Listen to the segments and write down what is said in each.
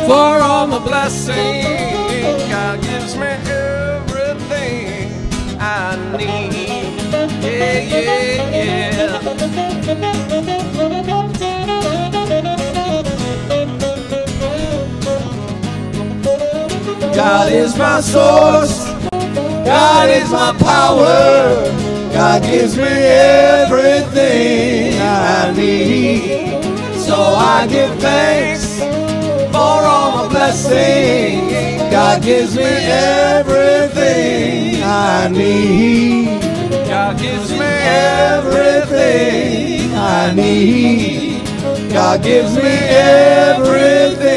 for all the blessings. God gives me everything I need. Yeah, yeah, yeah. God is my source. God is my power. God gives me everything I need. So I give thanks for all my blessings. God gives me everything I need. God gives me everything I need. God gives me everything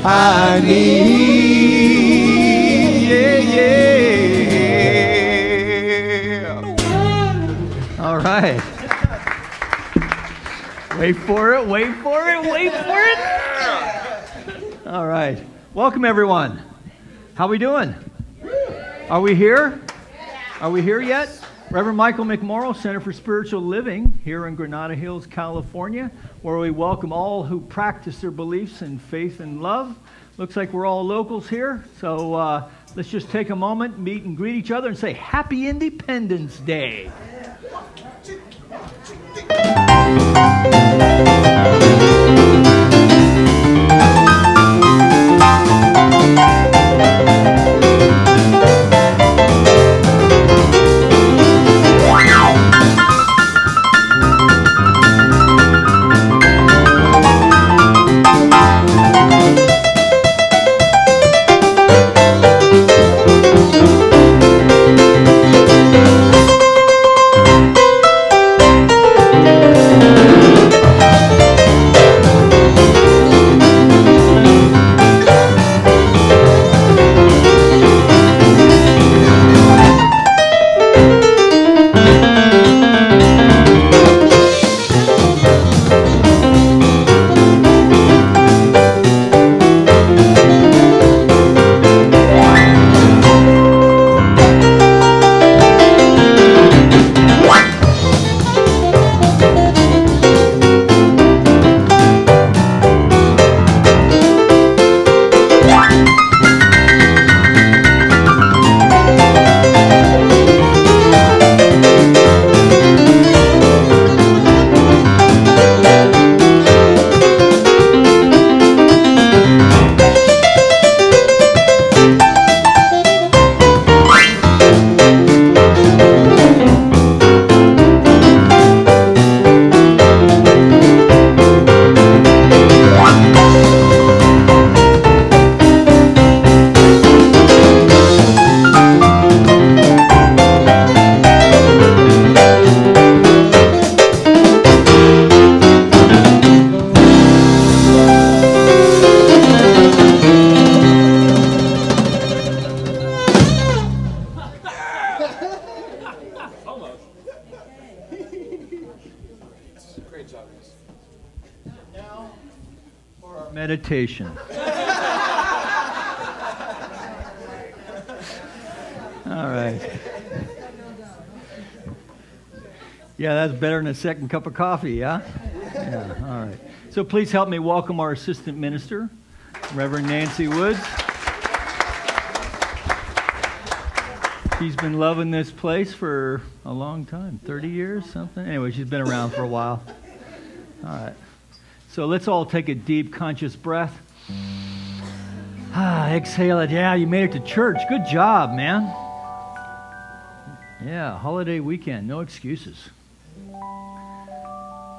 I need. Yeah, yeah. All right. Wait for it, wait for it, wait for it. All right. Welcome, everyone. How we doing? Are we here? Are we here yet? Reverend Michael McMorrow, Center for Spiritual Living here in Granada Hills, California, where we welcome all who practice their beliefs in faith and love. Looks like we're all locals here, so let's just take a moment, meet and greet each other and say Happy Independence Day. Meditation. All right. Yeah, that's better than a second cup of coffee, yeah? Yeah, all right. So please help me welcome our assistant minister, Reverend Nancy Woods. She's been loving this place for a long time, 30 years, something? Anyway, she's been around for a while. All right. So let's all take a deep, conscious breath. Exhale it. Yeah, you made it to church. Good job, man. Yeah, holiday weekend. No excuses.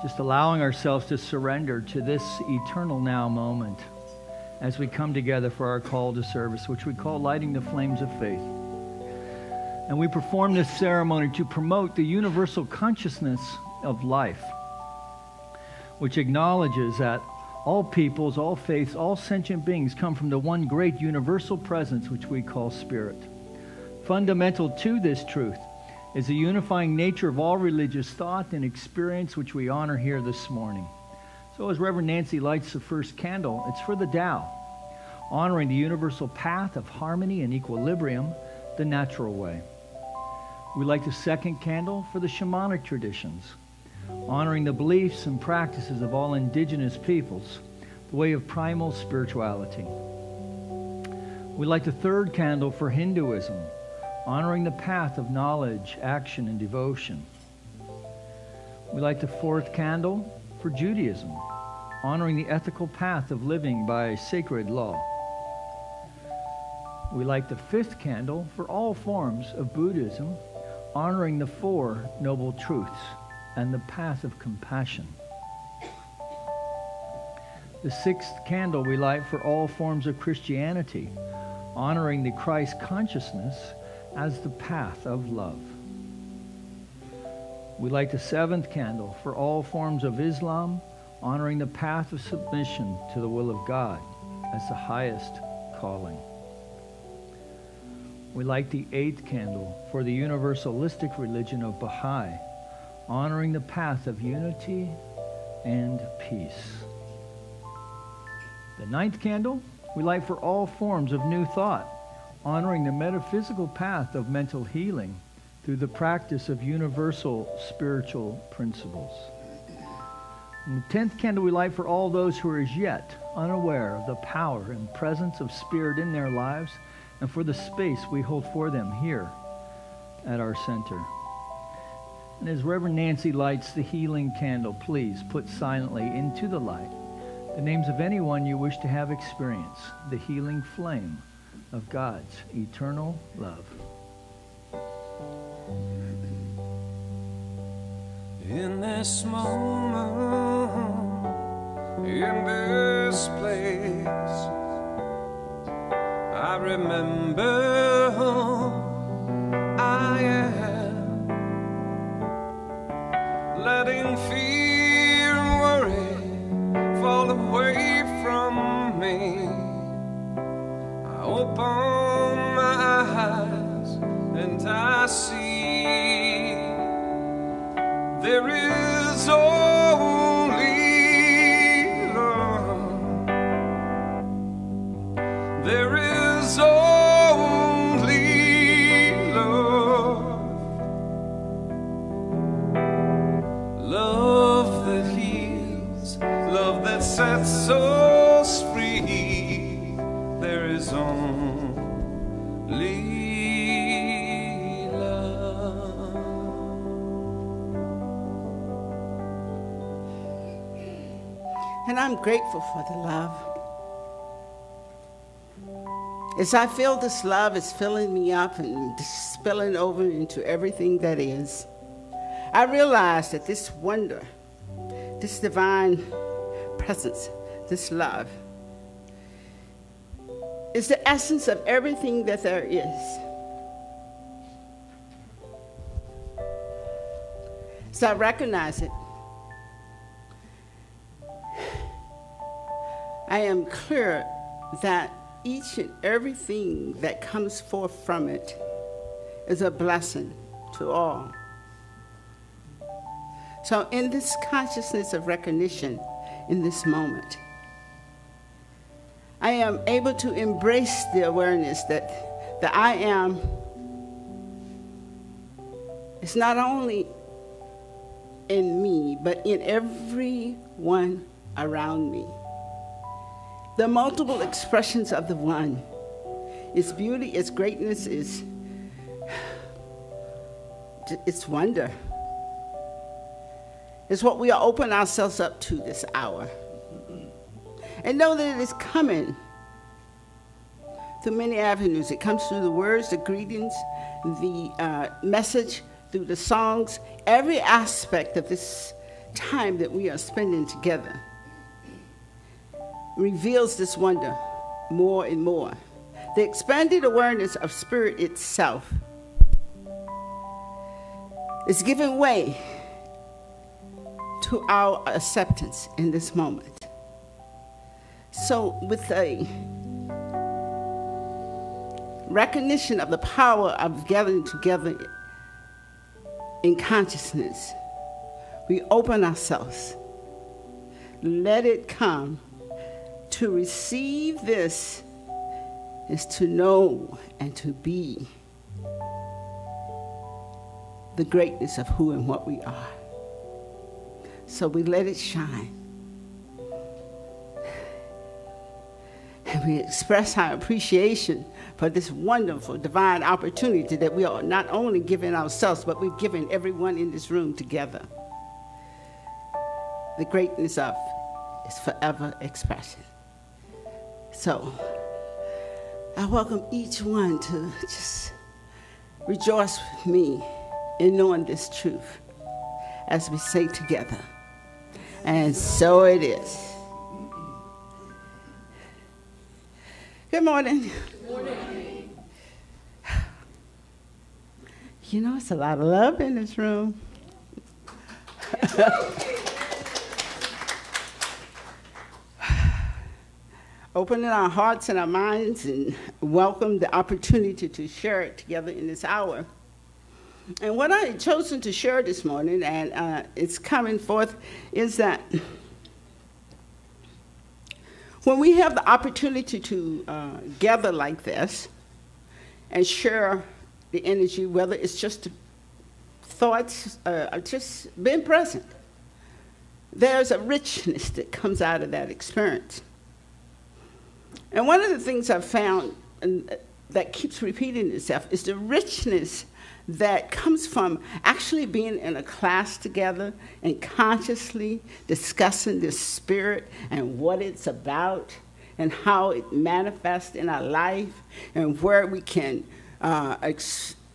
Just allowing ourselves to surrender to this eternal now moment as we come together for our call to service, which we call lighting the flames of faith. And we perform this ceremony to promote the universal consciousness of life, which acknowledges that all peoples, all faiths, all sentient beings come from the one great universal presence which we call Spirit. Fundamental to this truth is the unifying nature of all religious thought and experience which we honor here this morning. So as Reverend Nancy lights the first candle, it's for the Tao, honoring the universal path of harmony and equilibrium, the natural way. We light the second candle for the shamanic traditions, honoring the beliefs and practices of all indigenous peoples, way of primal spirituality. We light the third candle for Hinduism, honoring the path of knowledge, action, and devotion. We light the fourth candle for Judaism, honoring the ethical path of living by sacred law. We light the fifth candle for all forms of Buddhism, honoring the Four Noble Truths and the path of compassion. The sixth candle we light for all forms of Christianity, honoring the Christ consciousness as the path of love. We light the seventh candle for all forms of Islam, honoring the path of submission to the will of God as the highest calling. We light the eighth candle for the universalistic religion of Baha'i, honoring the path of unity and peace. The ninth candle we light for all forms of new thought, honoring the metaphysical path of mental healing through the practice of universal spiritual principles. And the 10th candle we light for all those who are as yet unaware of the power and presence of Spirit in their lives, and for the space we hold for them here at our center. And as Reverend Nancy lights the healing candle, please put silently into the light the names of anyone you wish to have experience the healing flame of God's eternal love. In this moment, in this place, I remember who I am, letting fear and worry fall away from me. I open my eyes and I see there is only love. There is only love. Love that heals, love that sets us free. There is only love. And I'm grateful for the love. As I feel this love is filling me up and spilling over into everything that is, I realize that this wonder, this divine presence, this love, is the essence of everything that there is. So I recognize it. I am clear that each and everything that comes forth from it is a blessing to all. So in this consciousness of recognition, in this moment, I am able to embrace the awareness that the I am is not only in me, but in everyone around me. The multiple expressions of the one, its beauty, its greatness, its wonder, is what we are opening ourselves up to this hour. And know that it is coming through many avenues. It comes through the words, the greetings, the message, through the songs, every aspect of this time that we are spending together reveals this wonder more and more. The expanded awareness of Spirit itself is giving way to our acceptance in this moment. So with a recognition of the power of gathering together in consciousness, we open ourselves. Let it come. To receive this is to know and to be the greatness of who and what we are. So we let it shine. we express our appreciation for this wonderful divine opportunity that we are not only giving ourselves, but we've given everyone in this room together. The greatness of is forever expression. So I welcome each one to just rejoice with me in knowing this truth as we say together, and so it is. Good morning. Good morning. You know, it's a lot of love in this room. Opening our hearts and our minds and welcome the opportunity to share it together in this hour. And what I had chosen to share this morning, and it's coming forth, is that when we have the opportunity to gather like this and share the energy, whether it's just thoughts or just being present, there's a richness that comes out of that experience. And one of the things I've found that keeps repeating itself is the richness that comes from actually being in a class together and consciously discussing the spirit and what it's about and how it manifests in our life and where we can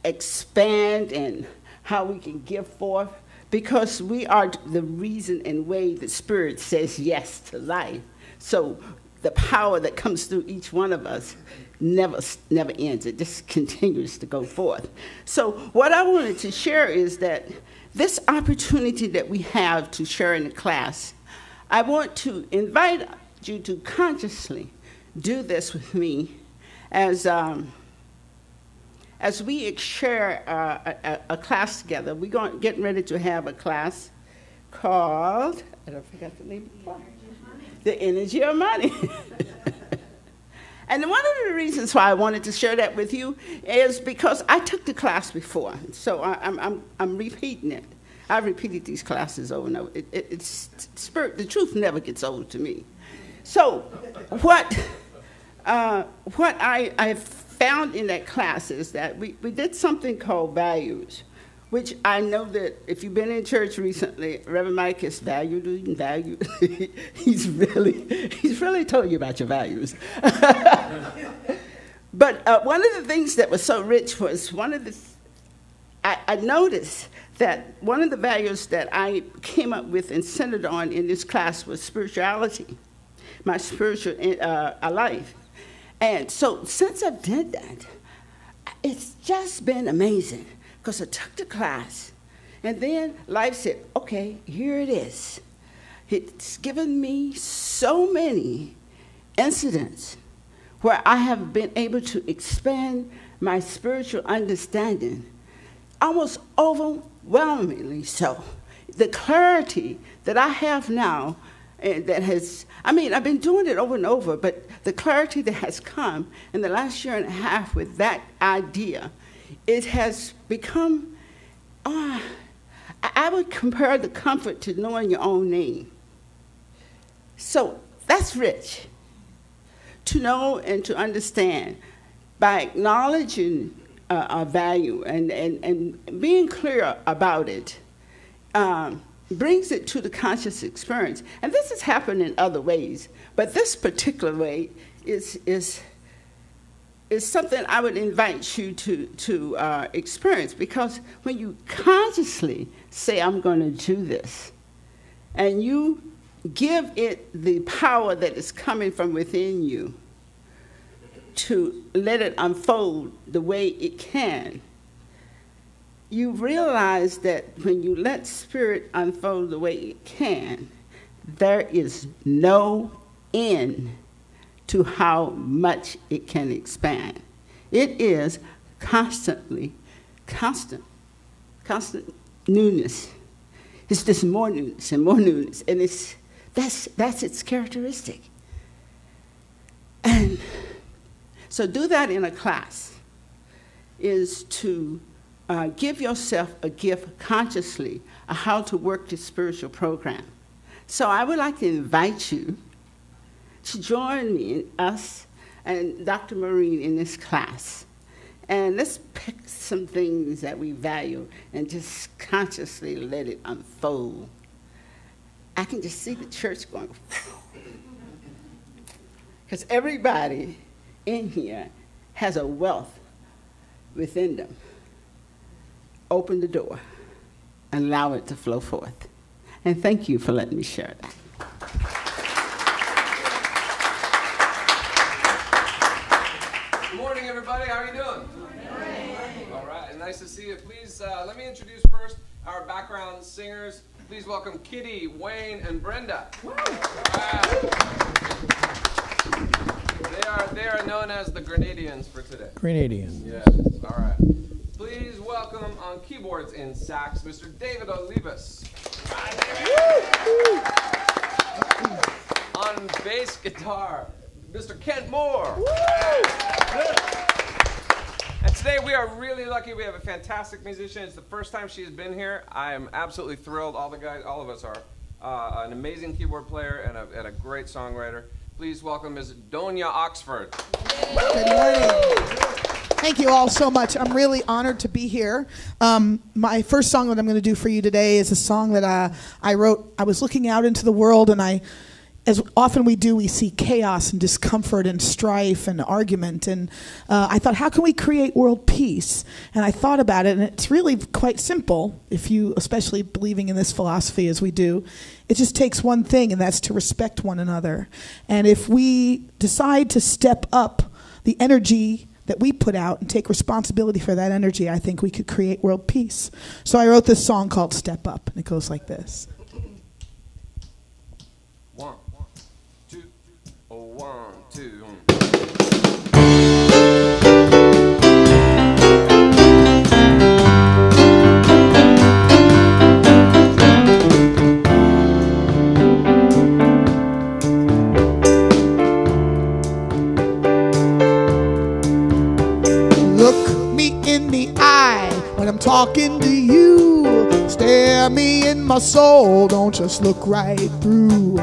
expand and how we can give forth, because we are the reason and way the spirit says yes to life. So the power that comes through each one of us never ends. It just continues to go forth. So what I wanted to share is that this opportunity that we have to share in the class, I want to invite you to consciously do this with me as we share a class together. We're getting ready to have a class called, I forgot the name of it. The Energy of Money. And one of the reasons why I wanted to share that with you is because I took the class before, so I'm repeating it. I've repeated these classes over and over. It's spirit. The truth never gets old to me. So what I found in that class is that we did something called values, which I know that if you've been in church recently, Reverend Mike is valued and valued. He's really told you about your values. But one of the things that was so rich was I noticed that one of the values that I came up with and centered on in this class was spirituality, my spiritual life. And so since I did that, it's just been amazing. Because I took the class, and then life said, okay, here it is. It's given me so many incidents where I have been able to expand my spiritual understanding, almost overwhelmingly so. The clarity that I have now, I've been doing it over and over, but the clarity that has come in the last year and a half with that idea, it has become, I would compare the comfort to knowing your own name. So that's rich, to know and to understand by acknowledging our value and being clear about it, brings it to the conscious experience. And this has happened in other ways, but this particular way is something I would invite you to experience, because when you consciously say, I'm going to do this, and you give it the power that is coming from within you to let it unfold the way it can, you realize that when you let spirit unfold the way it can, there is no end to how much it can expand. It is constant newness. It's just more newness and more newness, and that's its characteristic. And so do that in a class, is to give yourself a gift consciously of how to work this spiritual program. So I would like to invite you to join me in us and Dr. Marine in this class. And let's pick some things that we value and just consciously let it unfold. I can just see the church going, because everybody in here has a wealth within them. Open the door and allow it to flow forth. And thank you for letting me share that. Good morning, everybody. How are you doing? Good. All right, nice to see you. Please, let me introduce first our background singers. Please welcome Kitty, Wayne, and Brenda. All right. They are known as the Grenadians for today. Grenadians. Yes. All right. Please welcome on keyboards and sax, Mr. David Olivas. On bass guitar, Mr. Kent Moore. And today we are really lucky. We have a fantastic musician. It's the first time she's been here. I am absolutely thrilled. All of us are. An amazing keyboard player and a great songwriter. Please welcome Ms. Donia Oxford. Good morning. Thank you all so much. I'm really honored to be here. My first song that I'm going to do for you today is a song that I wrote. I was looking out into the world, and as often we do, we see chaos and discomfort and strife and argument. And I thought, how can we create world peace? And I thought about it, and it's really quite simple, if you, especially believing in this philosophy as we do. It just takes one thing, and that's to respect one another. And if we decide to step up the energy that we put out and take responsibility for that energy, I think we could create world peace. So I wrote this song called Step Up, and it goes like this. 1, 2, 1, 2. Look me in the eye when I'm talking to you. Stare me in my soul, don't just look right through.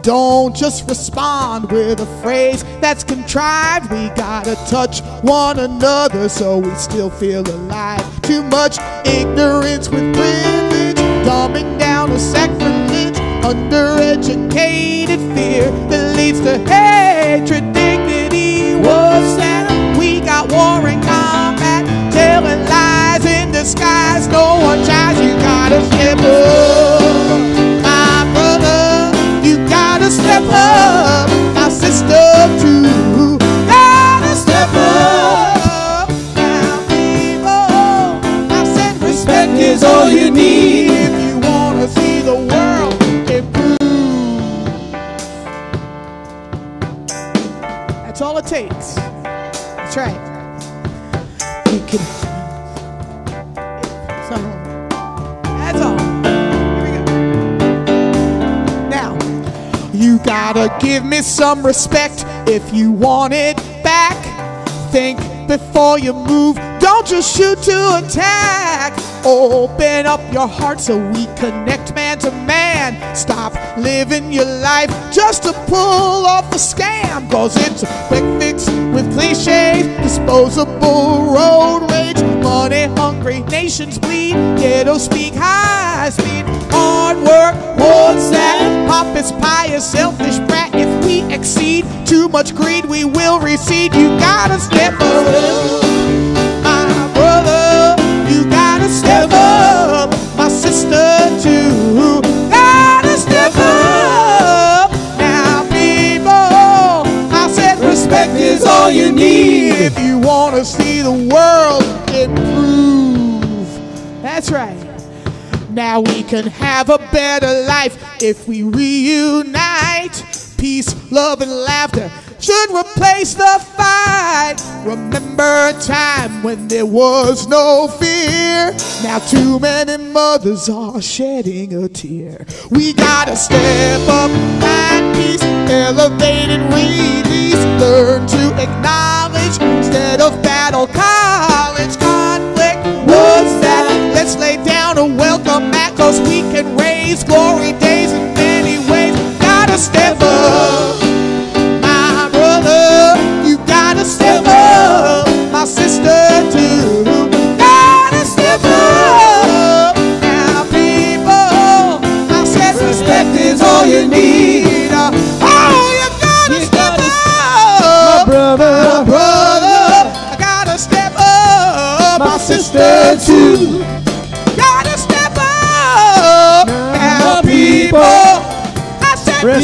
Don't just respond with a phrase that's contrived. We gotta touch one another so we still feel alive. Too much ignorance with privilege, dumbing down to sacrilege, undereducated fear that leads to hatred. Dignity was that we got war and combat, telling lies in disguise. No one tries, you gotta step up, my brother. You gotta step up, my sister too. Gotta step up. Now people, I said respect is all you need if you wanna see the world improve. That's all it takes. That's right. We can. So, that's all. Here we go. Now, you gotta give me some respect if you want it back. Think before you move. Don't just shoot to attack. Open up your heart so we connect man to man. Stop living your life just to pull off a scam. Cause it's a quick fix with cliches, disposable road rage. Money hungry nations bleed, ghetto speak high speed. Hard work, what's that? Pompous, pious, selfish brat. If we exceed too much greed, we will recede. You gotta step up, my brother. You gotta step up, my sister too. Gotta step up. Now people, I said respect is all you need if you wanna see the world improve. That's right. Now we can have a better life if we reunite. Peace, love, and laughter should replace the fight. Remember a time when there was no fear. Now too many mothers are shedding a tear. We gotta step up, find peace, elevate and release. Learn to acknowledge instead of battle college. Conflict, what's that? Let's lay down a welcome mat, cause we can raise glory days in many ways. Gotta step up, my brother. You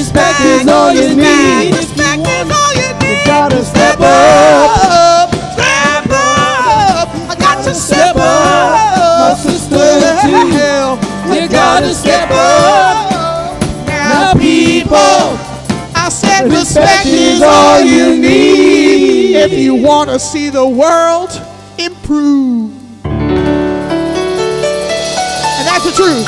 respect is all you need. Respect is all you need. You gotta step up. Step up. I got to step My up. sister too. You gotta step up. Now, people, I said Respect is all you need. if you want to see the world improve. And that's the truth.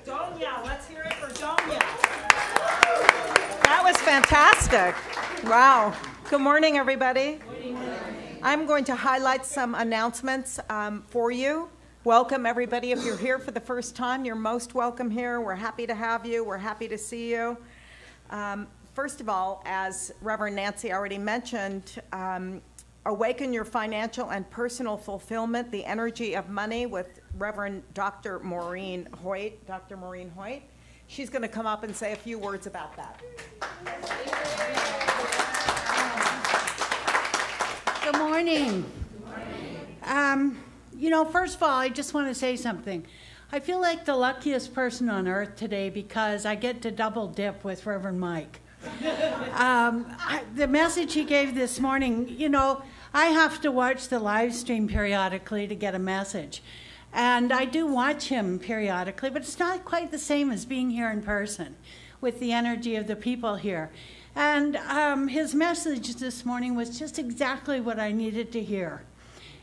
Donya, let's hear it for Donya. That was fantastic. Wow. Good morning, everybody. I'm going to highlight some announcements for you. Welcome, everybody. If you're here for the first time, you're most welcome here. We're happy to have you. We're happy to see you. First of all, as Reverend Nancy already mentioned, Awaken Your Financial and Personal Fulfillment, the Energy of Money with Reverend Dr. Maureen Hoyt. Dr. Maureen Hoyt. She's going to come up and say a few words about that. Good morning. You know, first of all, I just want to say something. I feel like the luckiest person on earth today because I get to double dip with Reverend Mike. The message he gave this morning, you know, I have to watch the live stream periodically to get a message. And I do watch him periodically, but it's not quite the same as being here in person with the energy of the people here. And his message this morning was just exactly what I needed to hear.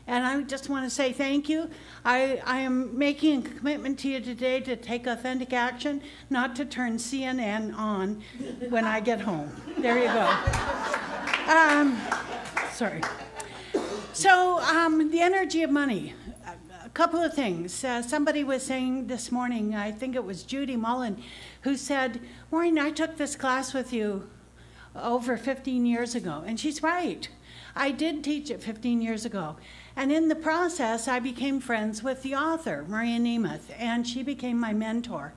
And I just want to say thank you. I am making a commitment to you today to take authentic action, not to turn CNN on when I get home. There you go. Sorry. So the energy of money. A couple of things. Somebody was saying this morning, I think it was Judy Mullen, who said, Maureen, I took this class with you over 15 years ago. And she's right. I did teach it 15 years ago. And in the process, I became friends with the author, Maria Nemeth, and she became my mentor.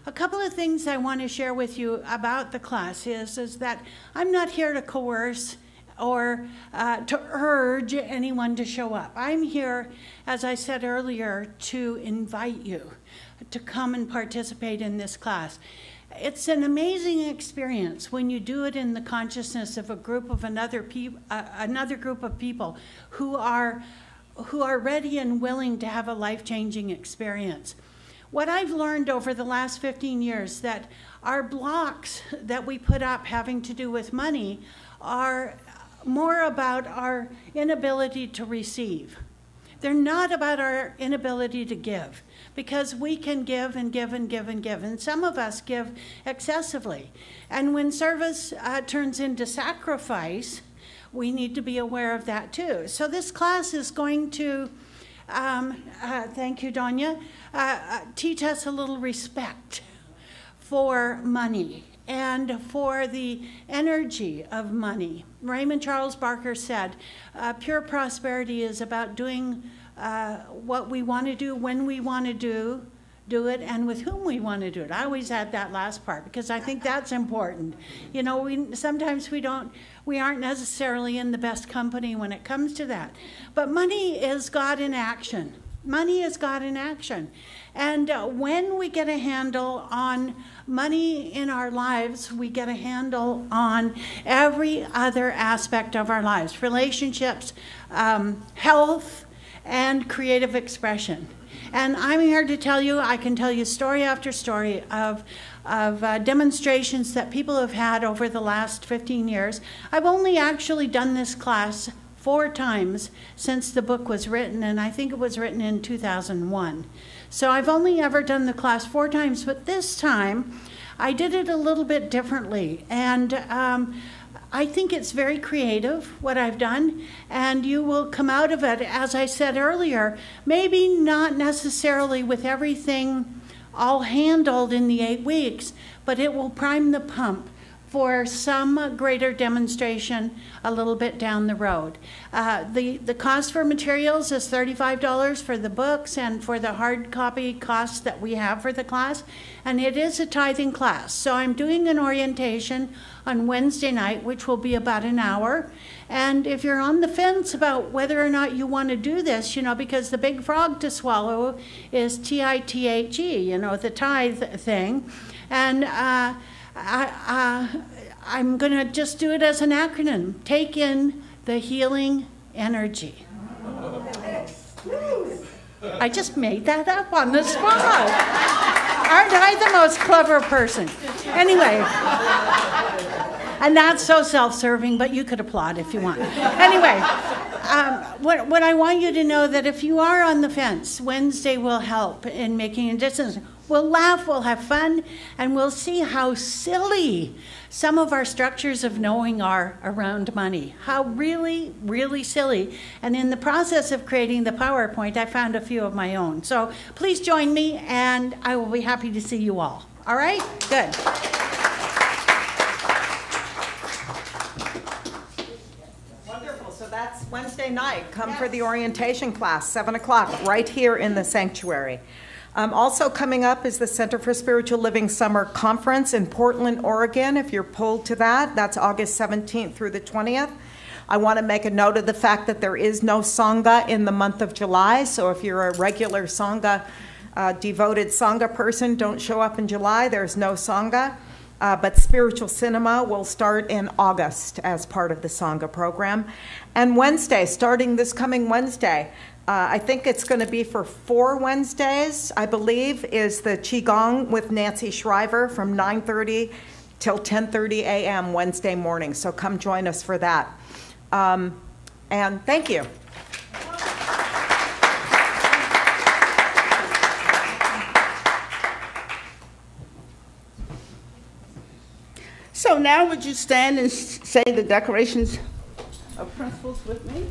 A couple of things I want to share with you about the class is that I'm not here to coerce or to urge anyone to show up. I'm here, as I said earlier, to invite you to come and participate in this class. It's an amazing experience when you do it in the consciousness of a group of another group of people who are ready and willing to have a life-changing experience. What I've learned over the last 15 years that our blocks that we put up having to do with money are more about our inability to receive. They're not about our inability to give, because we can give and give and give and give, and some of us give excessively. And when service turns into sacrifice, we need to be aware of that too. So this class is going to, thank you, Donya, teach us a little respect for money and for the energy of money. Raymond Charles Barker said, pure prosperity is about doing what we want to do, when we want to do it, and with whom we want to do it. I always add that last part because I think that's important. You know, sometimes we aren't necessarily in the best company when it comes to that. But money is God in action. Money is God in action. And when we get a handle on money in our lives, we get a handle on every other aspect of our lives, relationships, health, and creative expression. And I'm here to tell you, I can tell you story after story of demonstrations that people have had over the last 15 years. I've only actually done this class 4 times since the book was written, and I think it was written in 2001. So I've only ever done the class 4 times, but this time I did it a little bit differently. And I think it's very creative, what I've done, and you will come out of it, as I said earlier, maybe not necessarily with everything all handled in the 8 weeks, but it will prime the pump for some greater demonstration a little bit down the road. The cost for materials is $35 for the books and for the hard copy costs that we have for the class, and it is a tithing class. So I'm doing an orientation on Wednesday night, which will be about an hour. And if you're on the fence about whether or not you want to do this, you know, because the big frog to swallow is TITHE, you know, the tithe thing. And I'm going to just do it as an acronym. Take in the healing energy. I just made that up on the spot. Aren't I the most clever person? Anyway, and that's so self-serving, but you could applaud if you want. Anyway, what I want you to know that if you are on the fence, Wednesday will help in making a decision. We'll laugh, we'll have fun, and we'll see how silly some of our structures of knowing are around money. How really, really silly. And in the process of creating the PowerPoint, I found a few of my own. So please join me, and I will be happy to see you all. All right? Good. Wonderful. So that's Wednesday night. Come for the orientation class, 7 o'clock, right here in the sanctuary. Also coming up is the Center for Spiritual Living Summer Conference in Portland, Oregon. If you're pulled to that, that's August 17th through the 20th. I want to make a note of the fact that there is no Sangha in the month of July. So if you're a regular Sangha, devoted Sangha person, don't show up in July. There's no Sangha. But Spiritual Cinema will start in August as part of the Sangha program. And Wednesday, starting this coming Wednesday, I think it's going to be for 4 Wednesdays, I believe, is the Qigong with Nancy Shriver from 9:30 till 10:30 a.m. Wednesday morning. So come join us for that. And thank you. So now would you stand and say the declarations of principles with me?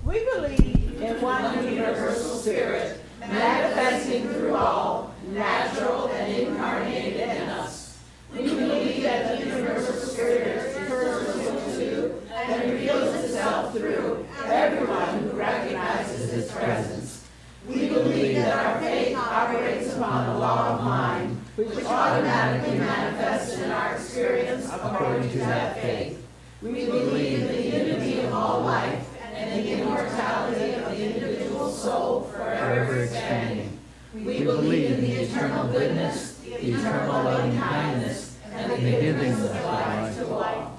We believe in one universal spirit, manifesting through all, natural and incarnated in us. We believe that the universal spirit is personal to and reveals itself through everyone who recognizes its presence. We believe that our faith operates upon the law of mind, which automatically manifests in our experience according to that faith. We believe in the unity of all life and the immortality of the individual soul forever expanding. We believe in the eternal goodness, the eternal loving kindness, and the giving of life to all.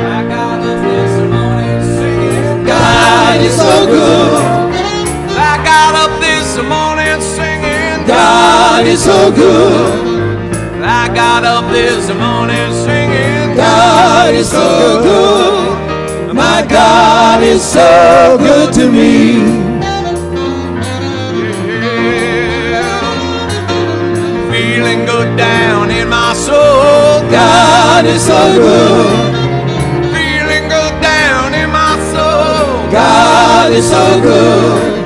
I got up this morning singing, God is so good. I got up this morning singing, God is so good. I got up this morning singing, God is so good. My God is so good to me. Yeah. Feeling good down in my soul, God is so good. Feeling good down in my soul, God is so good.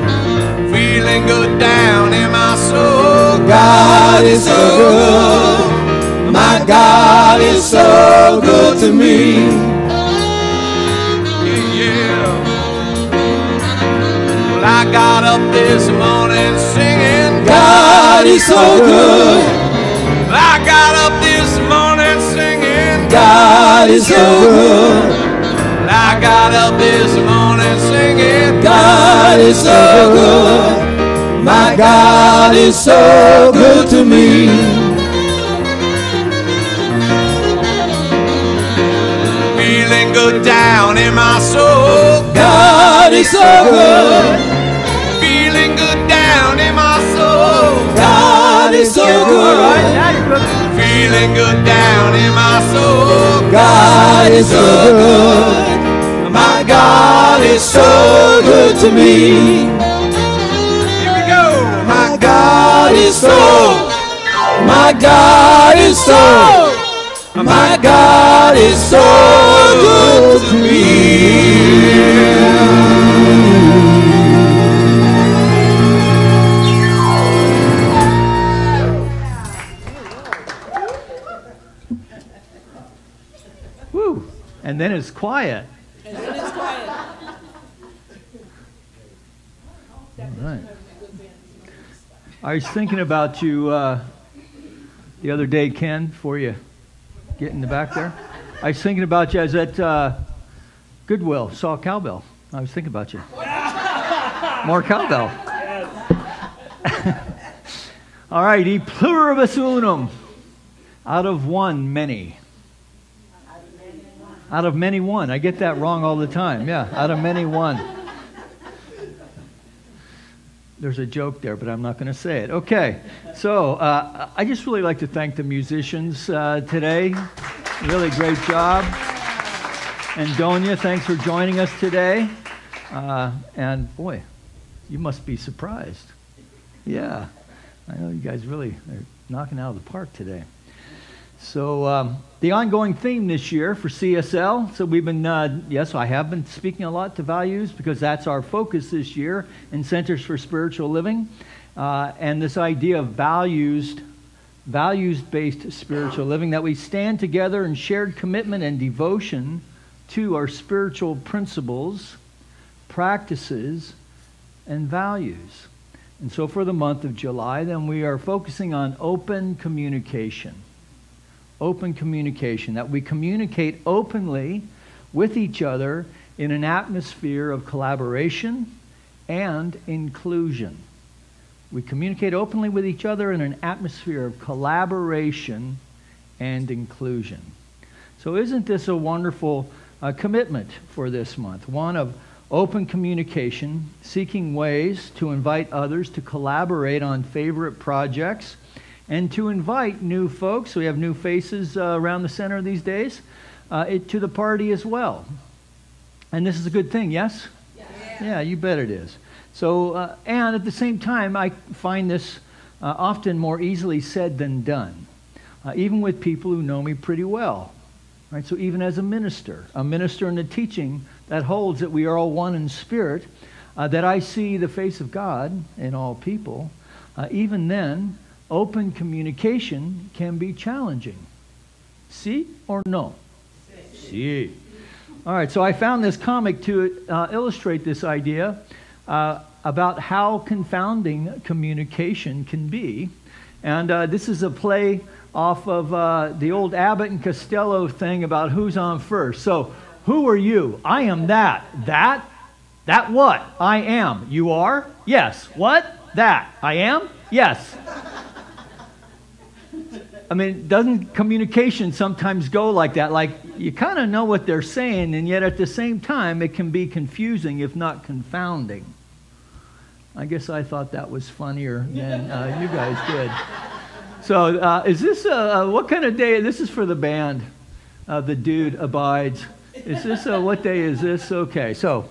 Feeling good down in my soul, God is so good. My God is so good to me. Yeah. Well, I got up this morning singing, God is so good. I got up this morning singing, God is so good. I got up this morning singing, God is so good. My God is so good to me. Feeling good down in my soul, God is so good. Feeling good down in my soul, God is so good. Feeling good down in my soul, God is so good. My God is so good to me. Here we go. My God is so, my God is so, my God is so good to me. quiet. And then it's quiet. All right. I was thinking about you the other day, Ken, before you get in the back there. I was thinking about you. I was at Goodwill, saw a cowbell. I was thinking about you. More cowbell. All right, e pluribus unum. Out of one, many. Out of many, one. I get that wrong all the time. Yeah, out of many, one. There's a joke there, but I'm not going to say it. Okay, so I just really like to thank the musicians today. Really great job. And Donia, thanks for joining us today. And boy, you must be surprised. Yeah, I know you guys really are knocking out of the park today. So the ongoing theme this year for CSL, so we've been, yes, I have been speaking a lot to values because that's our focus this year in Centers for Spiritual Living. And this idea of values-based spiritual living, that we stand together in shared commitment and devotion to our spiritual principles, practices, and values. And so for the month of July, then we are focusing on open communication. Open communication, that we communicate openly with each other in an atmosphere of collaboration and inclusion. We communicate openly with each other in an atmosphere of collaboration and inclusion. So isn't this a wonderful commitment for this month? One of open communication, seeking ways to invite others to collaborate on favorite projects, and to invite new folks, we have new faces around the center these days, to the party as well. And this is a good thing, yes? Yeah, you bet it is. So, and at the same time, I find this often more easily said than done, even with people who know me pretty well. Right? So even as a minister in the teaching that holds that we are all one in spirit, that I see the face of God in all people, even then, open communication can be challenging. See or no? See. All right, so I found this comic to illustrate this idea about how confounding communication can be. And this is a play off of the old Abbott and Costello thing about who's on first. So, who are you? I am that. That? That what? I am. You are? Yes. What? That. I am? Yes. I mean, doesn't communication sometimes go like that? Like, you kind of know what they're saying, and yet at the same time, it can be confusing, if not confounding. I guess I thought that was funnier than you guys did. So, is this, what kind of day? This is for the band, The Dude Abides. Is this, what day is this? Okay, so,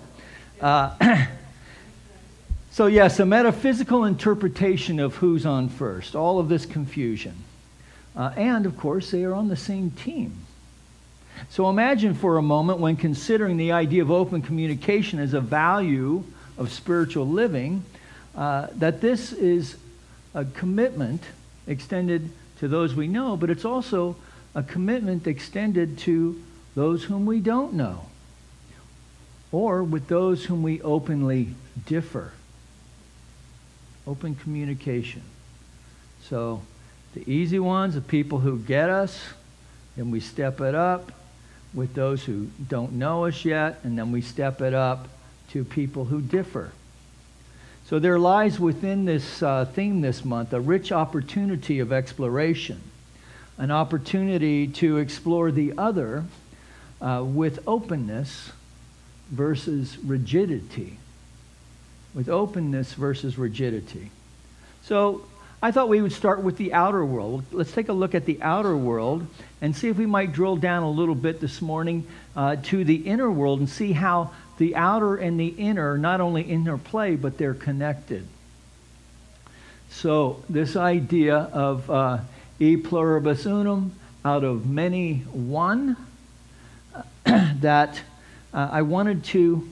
so yes, a metaphysical interpretation of who's on first, all of this confusion. And, of course, they are on the same team. So imagine for a moment, when considering the idea of open communication as a value of spiritual living, that this is a commitment extended to those we know, but it's also a commitment extended to those whom we don't know, or with those whom we openly differ. Open communication. So, the easy ones, the people who get us, then we step it up with those who don't know us yet, and then we step it up to people who differ. So there lies within this theme this month a rich opportunity of exploration, an opportunity to explore the other with openness versus rigidity. With openness versus rigidity. So, I thought we would start with the outer world. Let's take a look at the outer world and see if we might drill down a little bit this morning to the inner world and see how the outer and the inner not only interplay, but they're connected. So this idea of e pluribus unum, out of many one, that I wanted to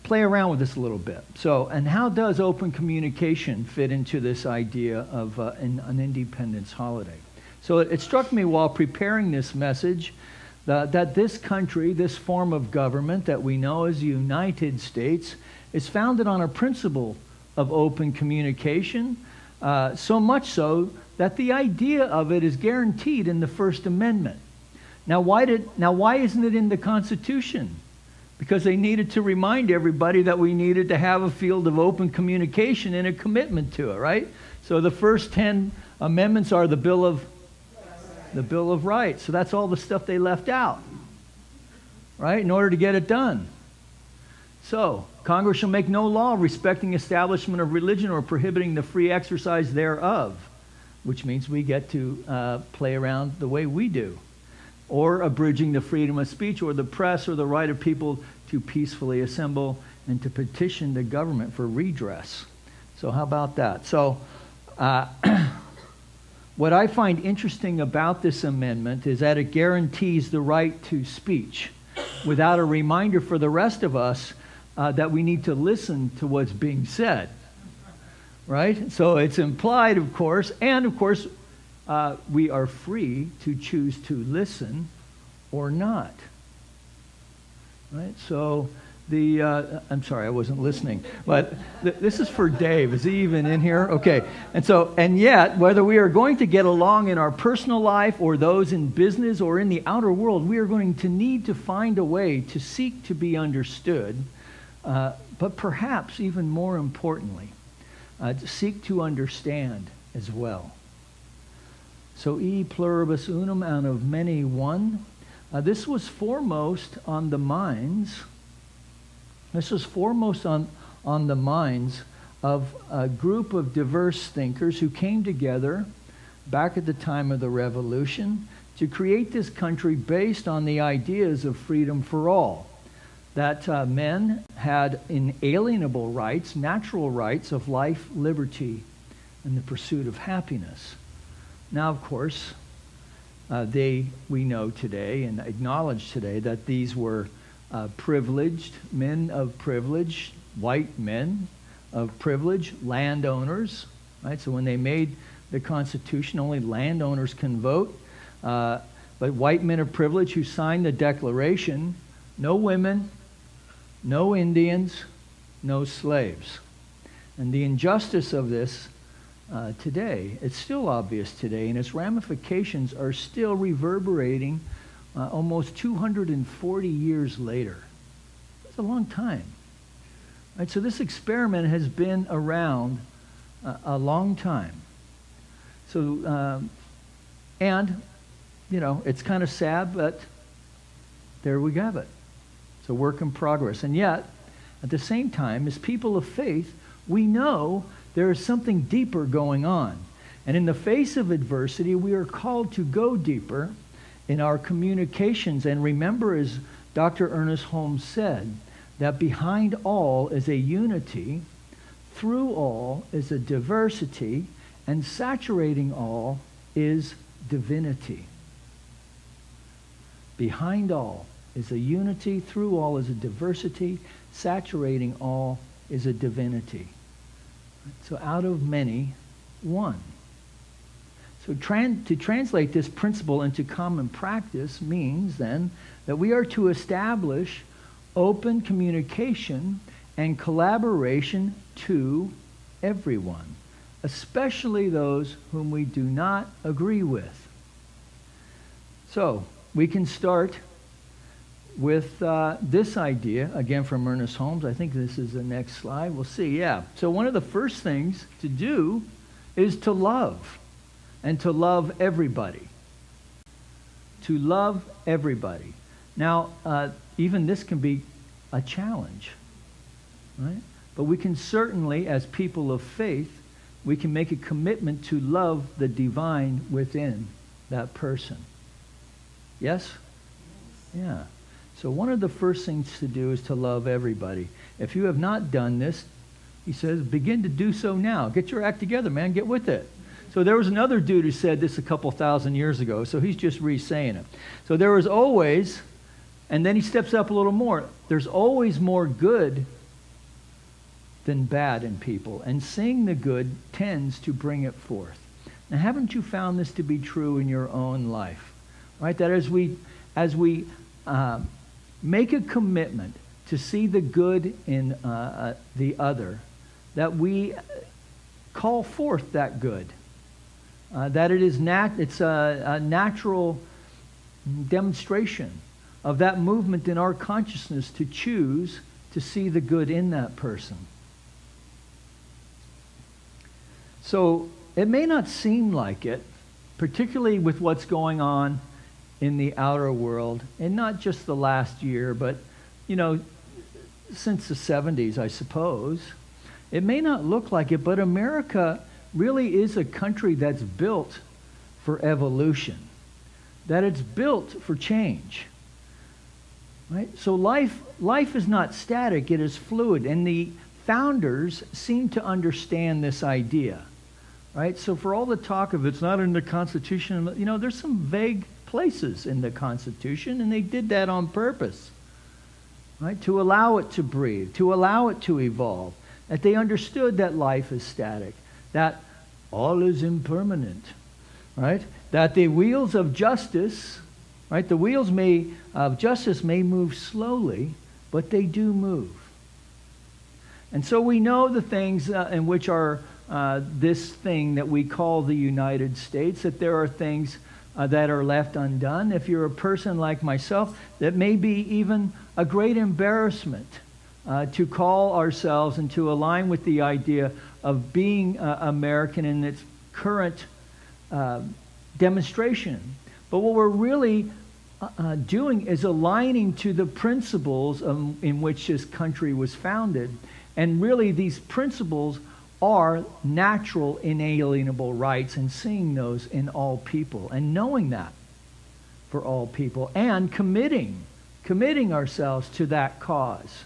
play around with this a little bit. So, and how does open communication fit into this idea of an independence holiday? So it struck me while preparing this message that this country, this form of government that we know as the United States, is founded on a principle of open communication, so much so that the idea of it is guaranteed in the First Amendment. Now, why isn't it in the Constitution? Because they needed to remind everybody that we needed to have a field of open communication and a commitment to it, right? So the first 10 amendments are the Bill of Rights. So that's all the stuff they left out, right, in order to get it done. So Congress shall make no law respecting establishment of religion or prohibiting the free exercise thereof, which means we get to play around the way we do, or abridging the freedom of speech or the press or the right of people to peacefully assemble and to petition the government for redress. So how about that? So what I find interesting about this amendment is that it guarantees the right to speech without a reminder for the rest of us that we need to listen to what's being said, right? So it's implied, of course, and of course, we are free to choose to listen or not, right? So I'm sorry, I wasn't listening, but this is for Dave. Is he even in here? Okay. And yet, whether we are going to get along in our personal life or those in business or in the outer world, we are going to need to find a way to seek to be understood, but perhaps even more importantly, to seek to understand as well. So e pluribus unum, out of many one. This was foremost on the minds. This was foremost on the minds of a group of diverse thinkers who came together back at the time of the Revolution to create this country based on the ideas of freedom for all. That men had inalienable rights, natural rights of life, liberty, and the pursuit of happiness. Now, of course, we know today and acknowledge today that these were privileged men of privilege, white men of privilege, landowners, right? So when they made the Constitution, only landowners can vote. But white men of privilege who signed the Declaration, no women, no Indians, no slaves. And the injustice of this today, it's still obvious today, and its ramifications are still reverberating almost 240 years later. It's a long time. Right? So this experiment has been around a long time. So, and, you know, it's kind of sad, but there we have it. It's a work in progress. And yet, at the same time, as people of faith, we know there is something deeper going on. And in the face of adversity, we are called to go deeper in our communications. And remember, as Dr. Ernest Holmes said, that behind all is a unity, through all is a diversity, and saturating all is divinity. Behind all is a unity, through all is a diversity, saturating all is a divinity. So out of many, one. So to translate this principle into common practice means then that we are to establish open communication and collaboration to everyone, especially those whom we do not agree with. So we can start with this idea, again from Ernest Holmes. I think this is the next slide. We'll see, yeah. So one of the first things to do is to love, and to love everybody. To love everybody. Now, even this can be a challenge, right? But we can certainly, as people of faith, we can make a commitment to love the divine within that person. Yes? Yeah. So one of the first things to do is to love everybody. If you have not done this, he says, begin to do so now. Get your act together, man. Get with it. So there was another dude who said this a couple thousand years ago, so he's just re-saying it. So there was always, and then he steps up a little more, there's always more good than bad in people, and seeing the good tends to bring it forth. Now, haven't you found this to be true in your own life? Right? That as we make a commitment to see the good in the other, that we call forth that good, that it's a natural demonstration of that movement in our consciousness to choose to see the good in that person. So it may not seem like it, particularly with what's going on in the outer world, and not just the last year, but, since the 70s, I suppose. It may not look like it, but America really is a country that's built for evolution, that it's built for change. Right? So life is not static, it is fluid, and the founders seem to understand this idea. Right? So for all the talk of it's not in the Constitution, there's some vague places in the Constitution, and they did that on purpose. Right? To allow it to breathe, to allow it to evolve, that they understood that life is static, that all is impermanent, right? That the wheels of justice, right? The wheels of justice may move slowly, but they do move. And so we know the things in which are this thing that we call the United States, that there are things that are left undone. If you're a person like myself, that may be even a great embarrassment to call ourselves and to align with the idea of being American in its current demonstration. But what we're really doing is aligning to the principles in which this country was founded. And really these principles are natural, inalienable rights, and seeing those in all people and knowing that for all people and committing ourselves to that cause.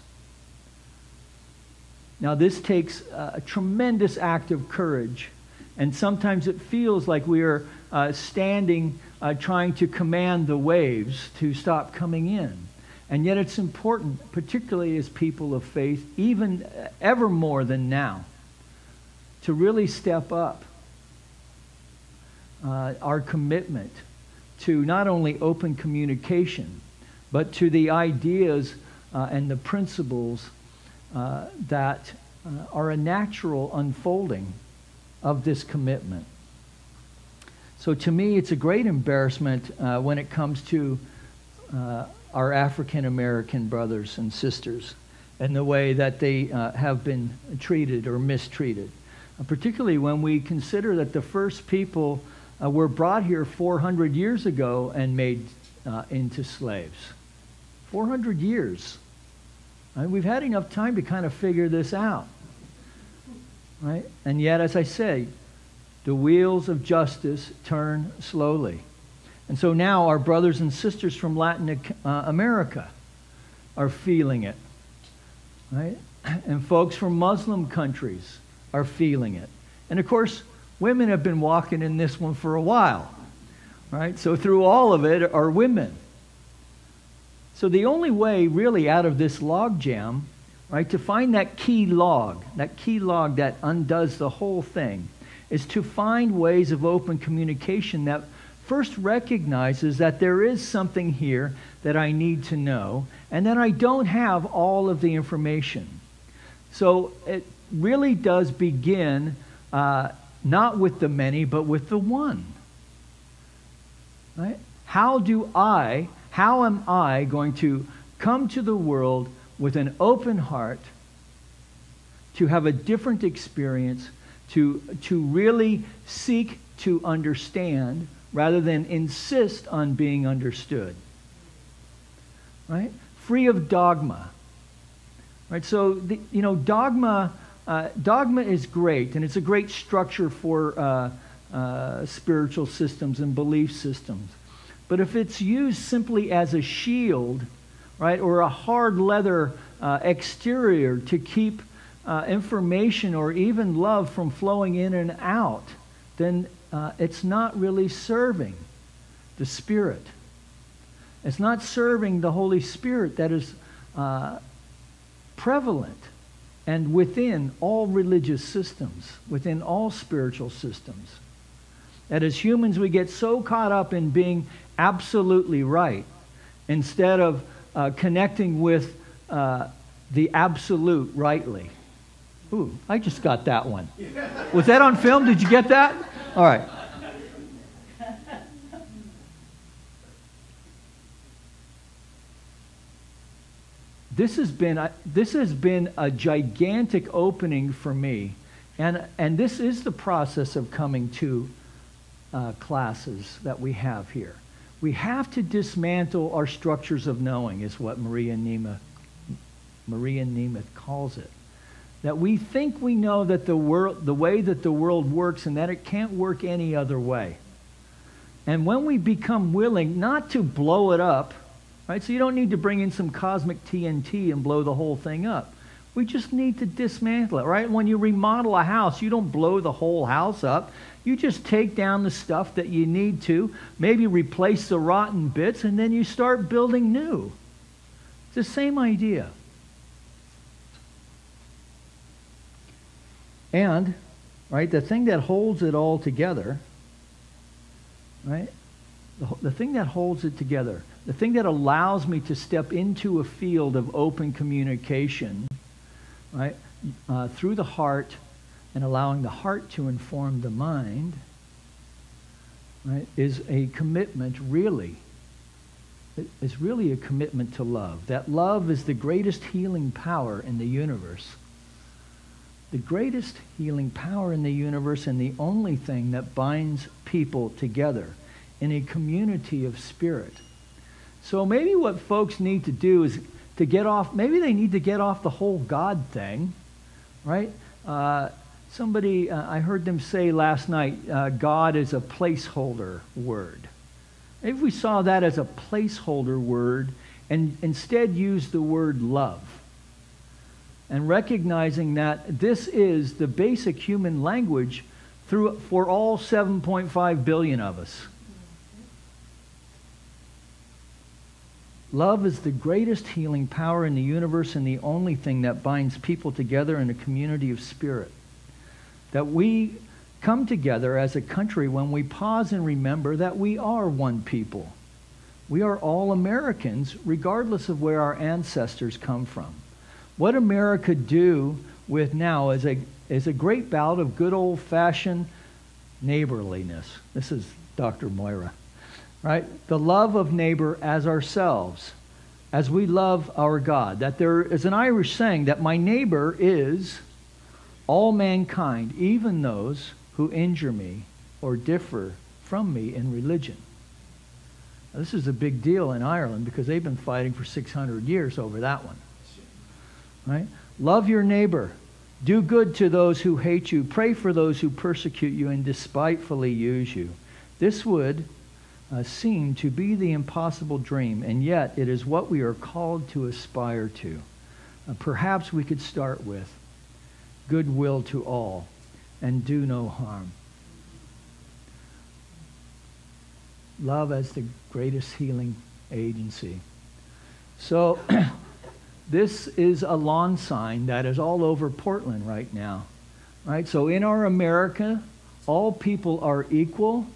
Now this takes a tremendous act of courage, and sometimes it feels like we are standing trying to command the waves to stop coming in. And yet it's important, particularly as people of faith, even ever more than now, to really step up our commitment to not only open communication, but to the ideas and the principles that are a natural unfolding of this commitment. So to me, it's a great embarrassment when it comes to our African American brothers and sisters and the way that they have been treated or mistreated. Particularly when we consider that the first people were brought here 400 years ago and made into slaves. 400 years. We've had enough time to kind of figure this out. Right? And yet, as I say, the wheels of justice turn slowly. And so now our brothers and sisters from Latin America are feeling it. Right? And folks from Muslim countries are feeling it. And of course, women have been walking in this one for a while. Right? So through all of it are women. So the only way really out of this log jam, right, to find that key log that undoes the whole thing, is to find ways of open communication that first recognizes that there is something here that I need to know, and that I don't have all of the information. So it really does begin not with the many, but with the one. Right? How am I going to come to the world with an open heart, to have a different experience, to really seek to understand rather than insist on being understood? Right? Free of dogma. Right? So, dogma is great, and it's a great structure for spiritual systems and belief systems. But if it's used simply as a shield, right, or a hard leather exterior to keep information or even love from flowing in and out, then it's not really serving the Spirit. It's not serving the Holy Spirit that is prevalent and within all religious systems, within all spiritual systems. That as humans we get so caught up in being absolutely right instead of connecting with the absolute rightly. Ooh, I just got that one. Was that on film? Did you get that? All right. This has been a gigantic opening for me, and this is the process of coming to classes that we have here. We have to dismantle our structures of knowing, is what Maria Nemeth calls it. That we think we know that the way that the world works, and that it can't work any other way. And when we become willing not to blow it up, right? So you don't need to bring in some cosmic TNT and blow the whole thing up. We just need to dismantle it, right? When you remodel a house, you don't blow the whole house up. You just take down the stuff that you need to, maybe replace the rotten bits, and then you start building new. It's the same idea. And, right, the thing that holds it all together, right, the thing that holds it together, the thing that allows me to step into a field of open communication, right, through the heart and allowing the heart to inform the mind, right, is a commitment, really. It's really a commitment to love. That love is the greatest healing power in the universe. The greatest healing power in the universe, and the only thing that binds people together in a community of spirit. So maybe what folks need to do is to get off, maybe they need to get off the whole God thing, right? Somebody, I heard them say last night, God is a placeholder word. Maybe we saw that as a placeholder word and instead use the word love. And recognizing that this is the basic human language for all 7.5 billion of us. Love is the greatest healing power in the universe and the only thing that binds people together in a community of spirit. That we come together as a country when we pause and remember that we are one people. We are all Americans, regardless of where our ancestors come from. What America do with now is a great bout of good old-fashioned neighborliness. This is Dr. Moira, right? The love of neighbor as ourselves, as we love our God. That there is an Irish saying that my neighbor is all mankind, even those who injure me or differ from me in religion. Now, this is a big deal in Ireland because they've been fighting for 600 years over that one. Right? Love your neighbor. Do good to those who hate you. Pray for those who persecute you and despitefully use you. This would seem to be the impossible dream, and yet it is what we are called to aspire to. Perhaps we could start with goodwill to all and do no harm. Love as the greatest healing agency. So this is a lawn sign that is all over Portland right now. Right? So in our America, all people are equal.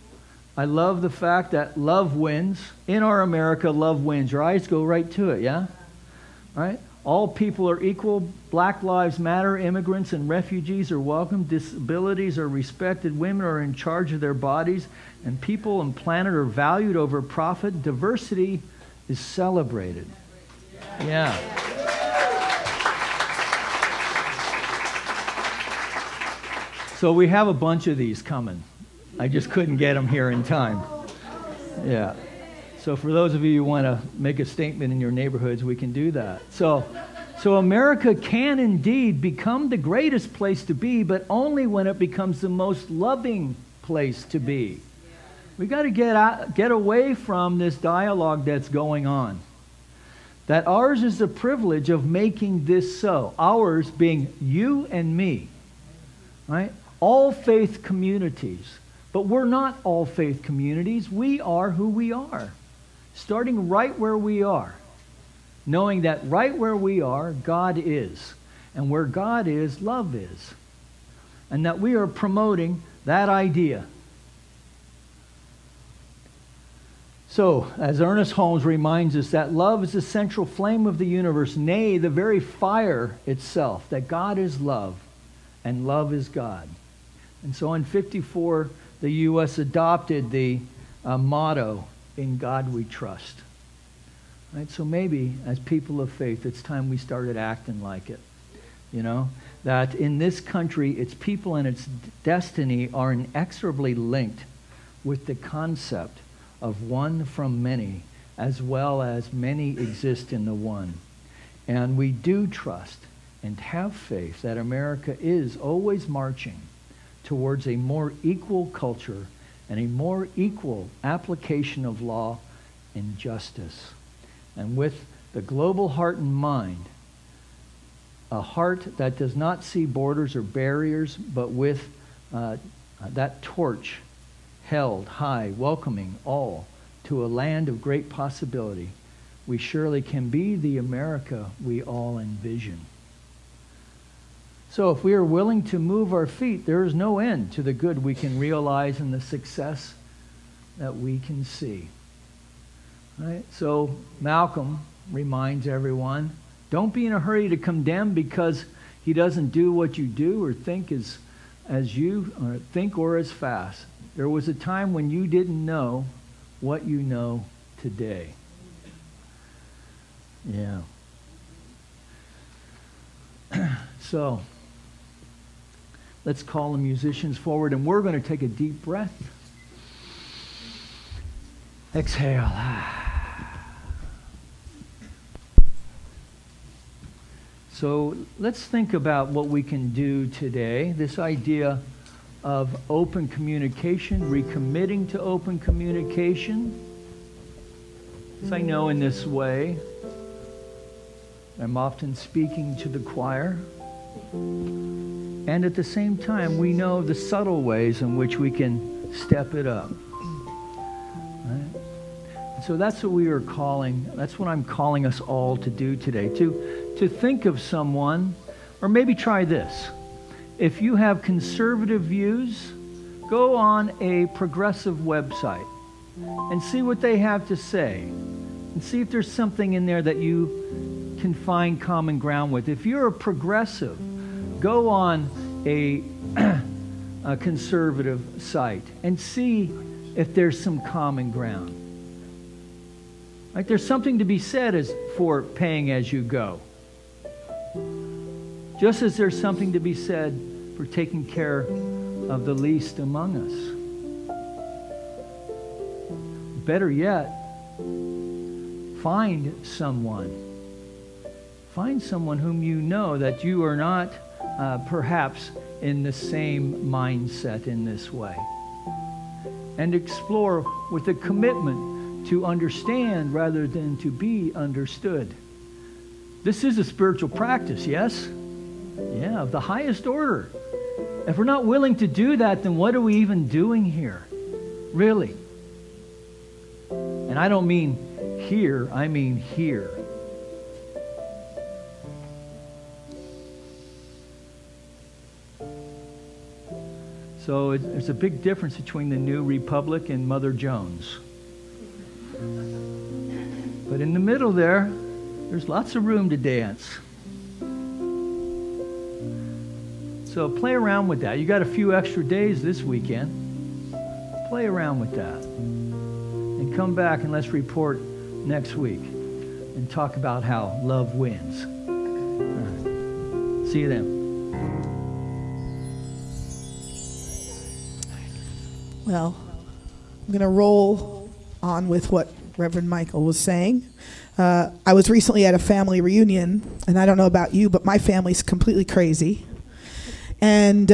I love the fact that love wins. In our America, love wins. Your eyes go right to it, yeah? Right? All people are equal. Black lives matter. Immigrants and refugees are welcome. Disabilities are respected. Women are in charge of their bodies. And people and planet are valued over profit. Diversity is celebrated. Yeah. So we have a bunch of these coming. I just couldn't get them here in time. Yeah. So for those of you who want to make a statement in your neighborhoods, we can do that. So America can indeed become the greatest place to be, but only when it becomes the most loving place to be. We got to get away from this dialogue that's going on. That ours is the privilege of making this so. Ours being you and me. Right? All faith communities. But we're not all faith communities. We are who we are. Starting right where we are. Knowing that right where we are, God is. And where God is, love is. And that we are promoting that idea. So, as Ernest Holmes reminds us, that love is the central flame of the universe, nay, the very fire itself, that God is love, and love is God. And so in 54, the U.S. adopted the motto, "In God we trust." Right? So maybe, as people of faith, it's time we started acting like it. You know, that in this country, its people and its destiny are inexorably linked with the concept of one from many, as well as many exist in the one. And we do trust and have faith that America is always marching towards a more equal culture and a more equal application of law and justice. And with the global heart in mind, a heart that does not see borders or barriers, but with that torch held high, welcoming all to a land of great possibility, we surely can be the America we all envision. So if we are willing to move our feet, there is no end to the good we can realize and the success that we can see. Right? So Malcolm reminds everyone, don't be in a hurry to condemn because he doesn't do what you do or think as you or think or as fast. There was a time when you didn't know what you know today. Yeah. So, let's call the musicians forward, and we're going to take a deep breath. Exhale. So, let's think about what we can do today. This idea of open communication, recommitting to open communication. As I know in this way, I'm often speaking to the choir. And at the same time, we know the subtle ways in which we can step it up. Right? So that's what we are calling, that's what I'm calling us all to do today. To think of someone, or maybe try this. If you have conservative views, go on a progressive website and see what they have to say. And see if there's something in there that you can find common ground with. If you're a progressive, go on a conservative site and see if there's some common ground. Like there's something to be said for paying as you go. Just as there's something to be said for taking care of the least among us. Better yet, find someone. Find someone whom you know that you are not perhaps in the same mindset in this way. And explore with a commitment to understand rather than to be understood. This is a spiritual practice, yes? Yeah, of the highest order. If we're not willing to do that, then what are we even doing here? Really? And I don't mean here, I mean here. So there's a big difference between the New Republic and Mother Jones. But in the middle there's lots of room to dance. So play around with that. You got a few extra days this weekend. Play around with that. And come back and let's report next week and talk about how love wins. All right. See you then. Well, I'm going to roll on with what Reverend Michael was saying. I was recently at a family reunion, and I don't know about you, but my family's completely crazy. And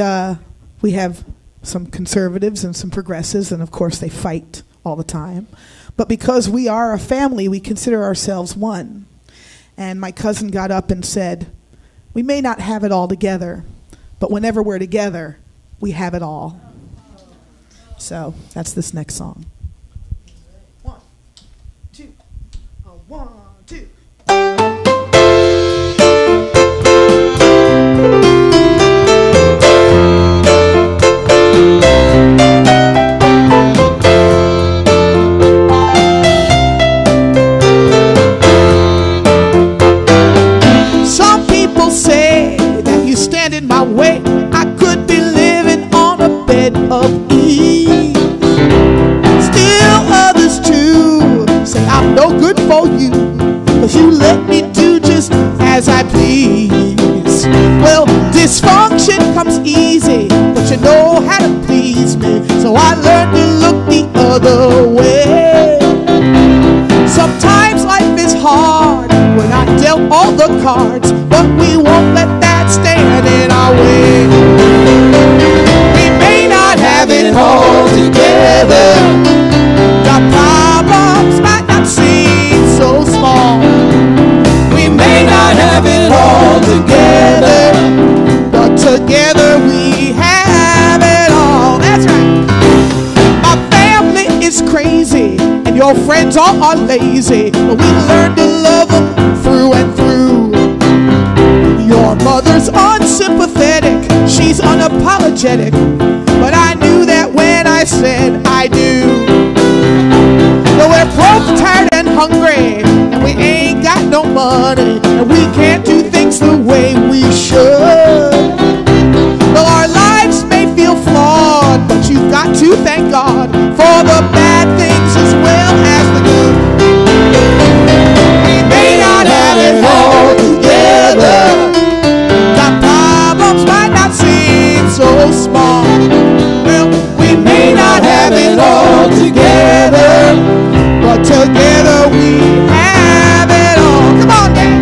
we have some conservatives and some progressives, and of course they fight all the time. But because we are a family, we consider ourselves one. And my cousin got up and said, we may not have it all together, but whenever we're together, we have it all. So that's this next song. 1, 2, 1, 2. as I please. Well, dysfunction comes easy, but you know how to please me, so I learned to look the other way. Sometimes life is hard, we're not dealt all the cards, but we won't let that stand in our way. We may not have it all together, the problems might not seem so small. We may not have it all together, but together we have it all. That's right. My family is crazy, and your friends all are lazy, but we learn to love them through and through. Your mother's unsympathetic, she's unapologetic, but I knew that when I said I do. But we're broke, tired, and hungry, and we ain't got no money, and we can't do things the way we should. Well, our lives may feel flawed, but you've got to thank God for the bad things as well as the good. We may not have it all together, the problems might not seem so small. Well, we may not have it all together, but together we have it all. Come on, Dan.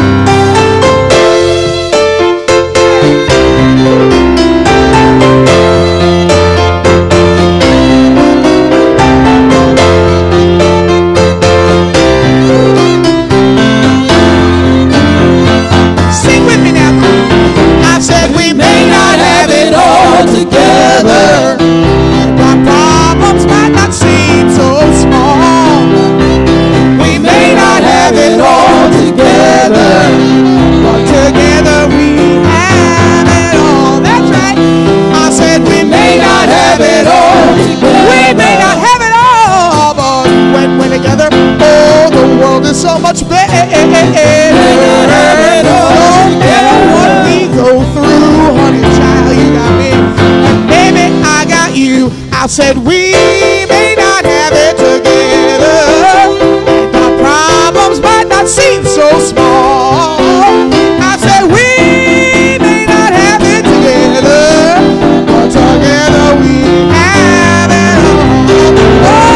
Sing with me now. I said we may not have it all together, our problems might not seem so small. We may not have it all together, but together we have it all. That's right. I said we may not have it all together. We may not have it all, but when we're together, oh, the world is so much better. No matter what we go through, honey child, you got me, and baby, I got you. I said we may not have it together, the problems might not seem so small. I said we may not have it together, but together we have it all.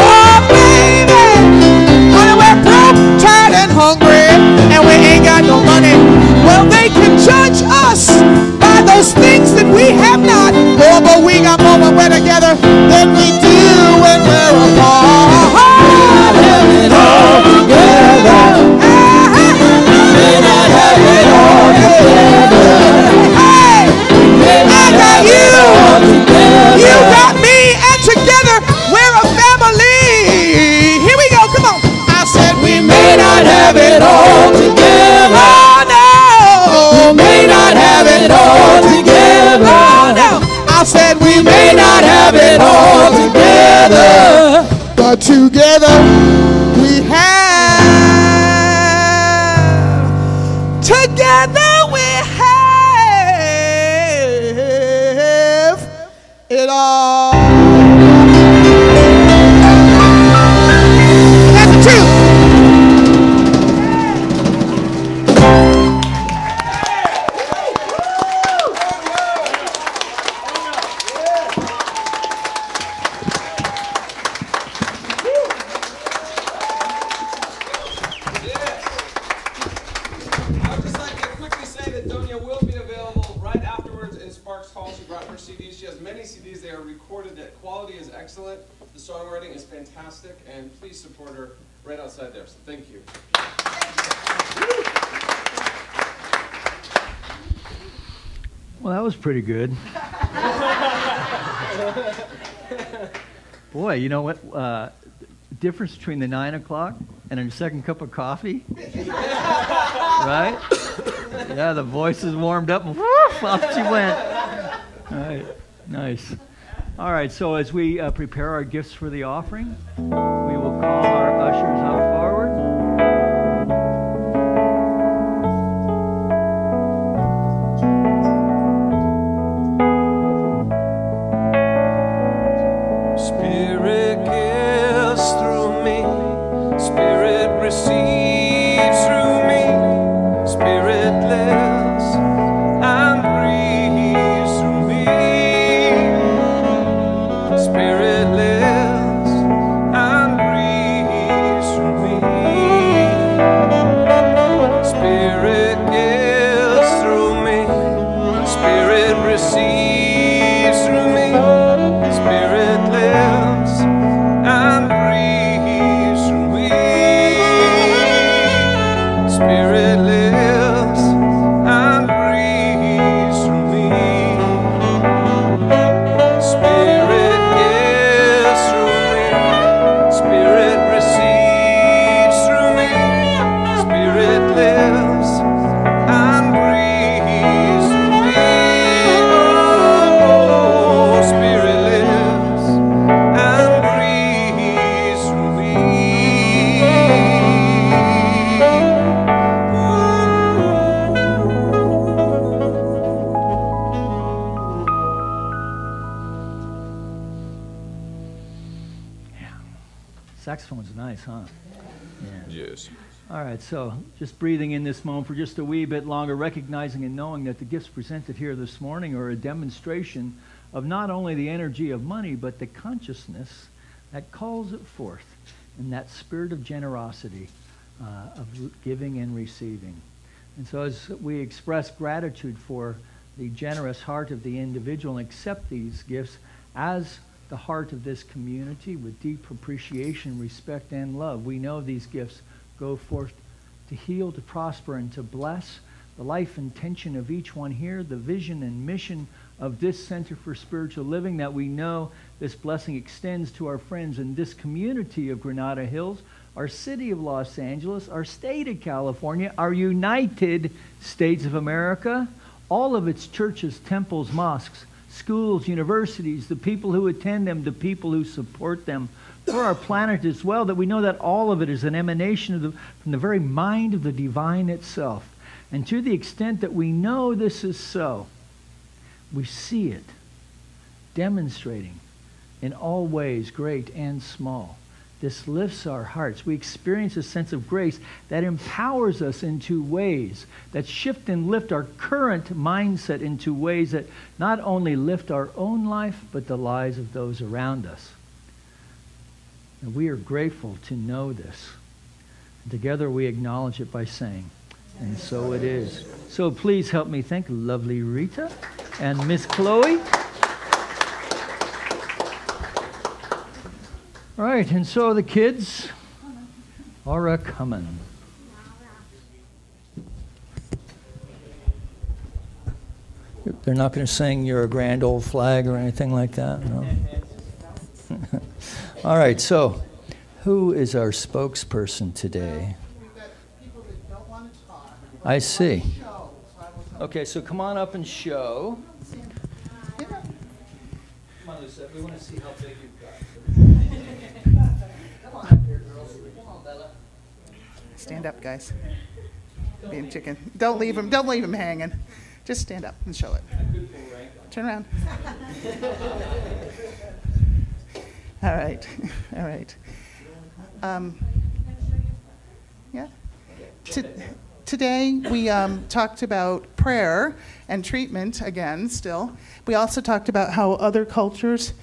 Oh baby, honey, we're broke, tired, and hungry, and we ain't got no money. Well, they can judge us by those things that we have not. Oh, but we got more when we're together than we do when we're apart. Have it all together. May not have it all together. Hey, I got you. You got me, and together we're a family. Here we go. Come on. I said we may not have it all together. Oh no, we may not have it all together. Oh no, I said we may not have it all together, but together we have. Together we have it all. That's the truth. I would just like to quickly say that Donia will be available right afterwards in Sparks Hall. She brought her CDs. She has many CDs. They are recorded. The quality is excellent. The songwriting is fantastic. And please support her right outside there. So thank you. Well, that was pretty good. Boy, you know what? Difference between the 9 o'clock and a second cup of coffee, right? Yeah, the voice is warmed up, and woof, off she went. All right, nice. All right, so as we prepare our gifts for the offering, we will call our ushers up forward. Spirit gives through me, Spirit receives through Spirit lives and breathes through me. Spirit gives through me. Spirit receives through me. Spirit lives and breathes through me. Oh, Spirit lives and breathes through me. Saxophone's nice, huh? Yeah. Yes. All right, so just breathing in this moment for just a wee bit longer, recognizing and knowing that the gifts presented here this morning are a demonstration of not only the energy of money, but the consciousness that calls it forth, and that spirit of generosity, of giving and receiving. And so as we express gratitude for the generous heart of the individual and accept these gifts as the heart of this community with deep appreciation, respect, and love, we know these gifts go forth to heal, to prosper, and to bless the life intention of each one here, the vision and mission of this Center for Spiritual Living, that we know this blessing extends to our friends in this community of Granada Hills, our city of Los Angeles, our state of California, our United States of America, all of its churches, temples, mosques, schools, universities, the people who attend them, the people who support them, for our planet as well, that we know that all of it is an emanation of from the very mind of the divine itself. And to the extent that we know this is so, we see it demonstrating in all ways, great and small. This lifts our hearts. We experience a sense of grace that empowers us into ways that shift and lift our current mindset into ways that not only lift our own life, but the lives of those around us. And we are grateful to know this. And together we acknowledge it by saying, and so it is. So please help me thank lovely Rita and Miss Chloe. All right, and so the kids are a-coming. They're not going to sing "You're a Grand Old Flag" or anything like that? No? All right, so who is our spokesperson today? We've got people that don't want to talk. I see. Show, so I will tell Okay, so come on up and show. you. Yeah. Come on, Lucette, we want to see how big you've got. Come on up here, girls. Come on, Bella. Stand up, guys. Being chicken. Don't leave him hanging. Just stand up and show it. Turn around. All right. All right. Yeah. Today we talked about prayer and treatment again still. We also talked about how other cultures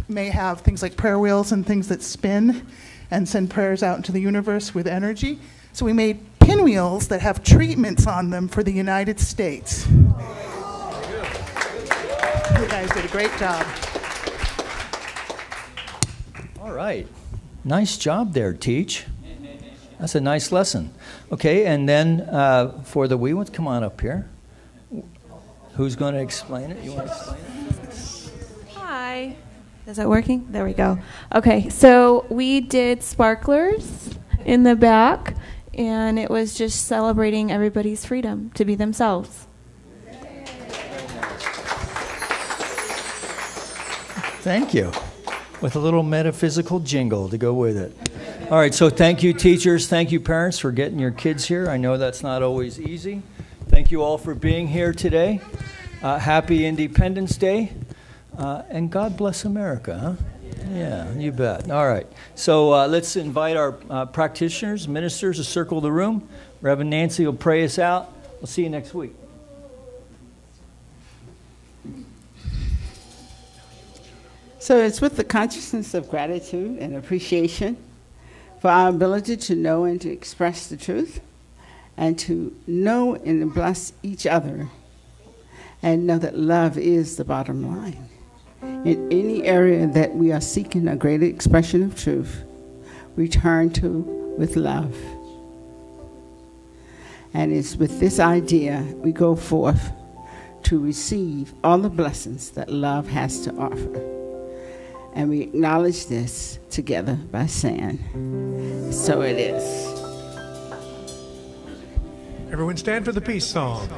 may have things like prayer wheels and things that spin and send prayers out into the universe with energy. So we made pinwheels that have treatments on them for the United States. You guys did a great job. All right. Nice job there, Teach. That's a nice lesson. Okay, and then for the wee ones, come on up here. Who's going to explain it? You want to explain it? Hi. Is that working? There we go. Okay, so we did sparklers in the back, and it was just celebrating everybody's freedom to be themselves. Thank you. With a little metaphysical jingle to go with it. All right, so thank you, teachers. Thank you, parents, for getting your kids here. I know that's not always easy. Thank you all for being here today. Happy Independence Day. And God bless America, huh? Yeah, you bet. All right. So let's invite our practitioners, ministers to circle the room. Reverend Nancy will pray us out. We'll see you next week. So it's with the consciousness of gratitude and appreciation for our ability to know and to express the truth and to know and bless each other and know that love is the bottom line. In any area that we are seeking a greater expression of truth, we turn to with love. And it's with this idea we go forth to receive all the blessings that love has to offer. And we acknowledge this together by saying, so it is. Everyone stand for the peace song.